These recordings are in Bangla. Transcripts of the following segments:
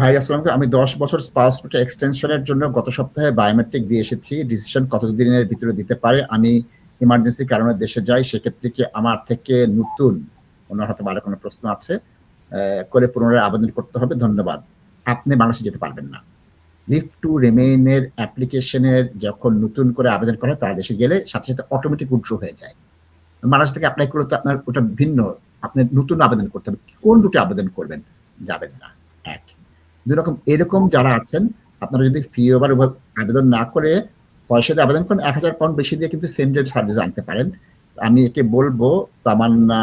ভাই আসসালামকে, আমি 10 বছর স্পাউস ভিসা এক্সটেনশনের জন্য গত সপ্তাহে বায়োমেট্রিক দিয়ে এসেছি। ডিসিশন কতদিনের ভিতরে দিতে পারে? আমি ইমার্জেন্সি কারণে দেশে যাই, সেক্ষেত্রে কি আমার থেকে নতুন ওনার হয়তো আরো কোনো প্রশ্ন আছে করে পুনরায় আবেদন করতে হবে? ধন্যবাদ। আপনি বাংলাদেশে যেতে পারবেন না। লিভ টু রিমেইনের অ্যাপ্লিকেশনের যখন নতুন করে আবেদন করা হয় তারা দেশে গেলে সাথে সাথে অটোমেটিক উইথড্র হয়ে যায়। বাংলাদেশ থেকে অ্যাপ্লাই করলে তো আপনার ওটা ভিন্ন, আপনি নতুন আবেদন করতে হবে। কোন রুটে আবেদন করবেন? যাবেন না। এক, দুই রকম এরকম যারা আছেন, আপনারা যদি ফি ওভার আবেদন না করে পয়সা দিয়ে আবেদন করেন, 1000 পাউন্ড বেশি দিয়ে কিন্তু সেম ডে সার্ভিস আনতে পারেন। আমি একে বলবো তামান্না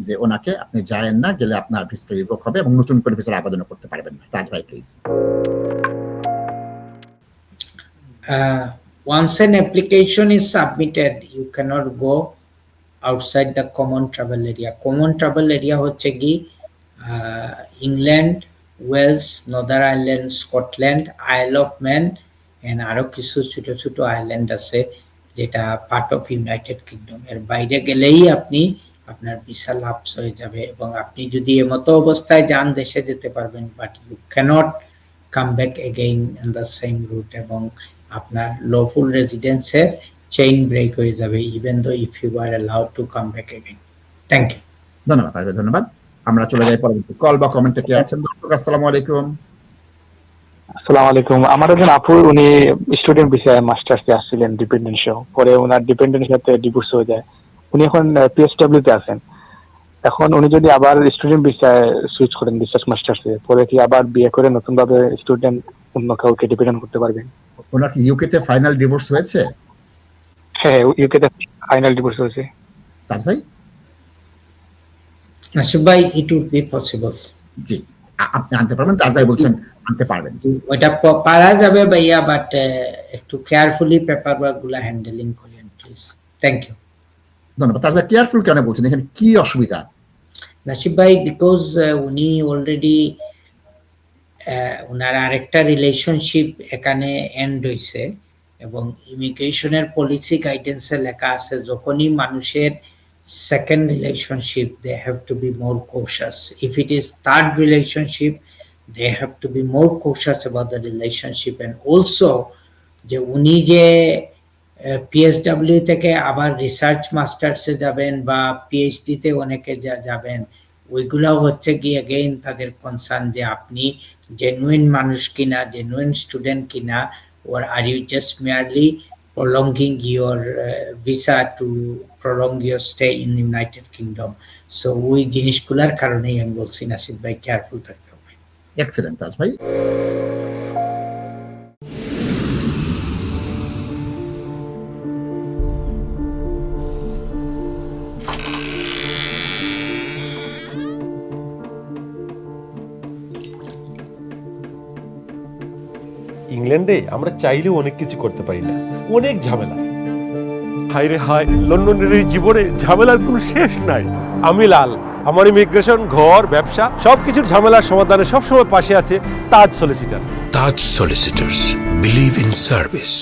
যে ওনাকে আপনি যায়েন না, গেলে আপনার ভিসা রিভোক হবে এবং নতুন করে ভিসার আবেদন করতে পারবেন না। তাজ ভাই please. Once an application is submitted, you cannot go outside the common travel area. Common travel area হচ্ছে কি England, Wales, Northern Ireland, Scotland, Isle of Man and আরো কিছু ছোট ছোট আইল্যান্ড আছে যেটা পার্ট অফ ইউনাইটেড কিংডম। এর বাইরে গেলেই আপনি আপনার ভিসা লাপস হয়ে যাবে এবং আপনি যদি এমতো অবস্থায় যান দেশে যেতে পারবেন, but you cannot come back again in the same route এবং আপনার লফুল রেসিডেন্সের চেইন ব্রেক হয়ে যাবে even though if you are allowed to come back again. Thank you. ধন্যবাদ ভাই, ধন্যবাদ। আমরা চলে যাই পরবর্তী কল বা কমেন্টে কে আছেন দর্শক। আসসালামু আলাইকুম। আসসালামু আলাইকুম। আমার একজন আপু, উনি স্টুডেন্ট ভিসায় মাস্টার্সে আসছিলেন ডিপেন্ডেন্ট সহ, পরে ওনার ডিপেন্ডেন্টের সাথে ডিভোর্স হয়ে যায়। উনি এখন পিএসডব্লিউ তে আছেন। এখন উনি যদি আবার স্টুডেন্ট ভিসায় সুইচ করেন রিসার্চ মাস্টার্সে, পরে কি আবার বিয়ে করে নতুন ভাবে স্টুডেন্ট অন্য কাউকে ডিপেন্ডেন্ট করতে পারবেন? ওনার কি ইউকে তে ফাইনাল ডিভোর্স হয়েছে? হ্যাঁ, ইউকে তে ফাইনাল ডিভোর্স হয়েছে। তাজ ভাই? নাসিব ভাই, ইট উড বি পসিবল। জি, আপনি আনতে পারবেন। তাজ ভাই বলছেন আনতে পারবেন। ওইটা পারা যাবে ভাইয়া, বাট একটু কেয়ারফুলি পেপারওয়ার্ক গুলা হ্যান্ডেলিং করেন প্লিজ। Thank you. ধন্যবাদ। তাজ ভাই কেয়ারফুল কেন বলছেন? এখানে কি অসুবিধা? নাসিব ভাই, বিকজ উনি অলরেডি ওনার আরেকটা রিলেশনশিপ এখানে এন্ড হয়েছে এবং ইমিগ্রেশনের পলিসি গাইডেন্সে লেখা আছে যখনই মানুষের second relationship they have to be more cautious. If it is third relationship they have to be more cautious about the relationship and also যে উনি যে পিএসডব্লিউ থেকে আবার রিসার্চ মাস্টার্সে যাবেন বা পিএইচডি তে অনেকে যাবেন, ওইগুলাও হচ্ছে কি अगेन তাদের কনসার্ন যে আপনি জেনুইন মানুষ কিনা, জেনুইন স্টুডেন্ট কিনা, or are you just merely prolonging your visa to prolong your stay in the United Kingdom? So ওই জিনিসগুলোর কারণেই আমি বলছি নাসিব ভাই কেয়ারফুল থাকতে। এক্সেলেন্ট তাজ ভাই। ইংল্যান্ডে আমরা চাইলেও অনেক কিছু করতে পারি না, অনেক ঝামেলা। হায় রে হায়, লন্ডনের এই জীবনে ঝামেলার কোনো শেষ নাই। আমি লাল, আমার ইমিগ্রেশন, ঘর, ব্যবসা সবকিছুর ঝামেলার সমাধানে সবসময় পাশে আছে Taj solicitor. Taj solicitors, believe in service.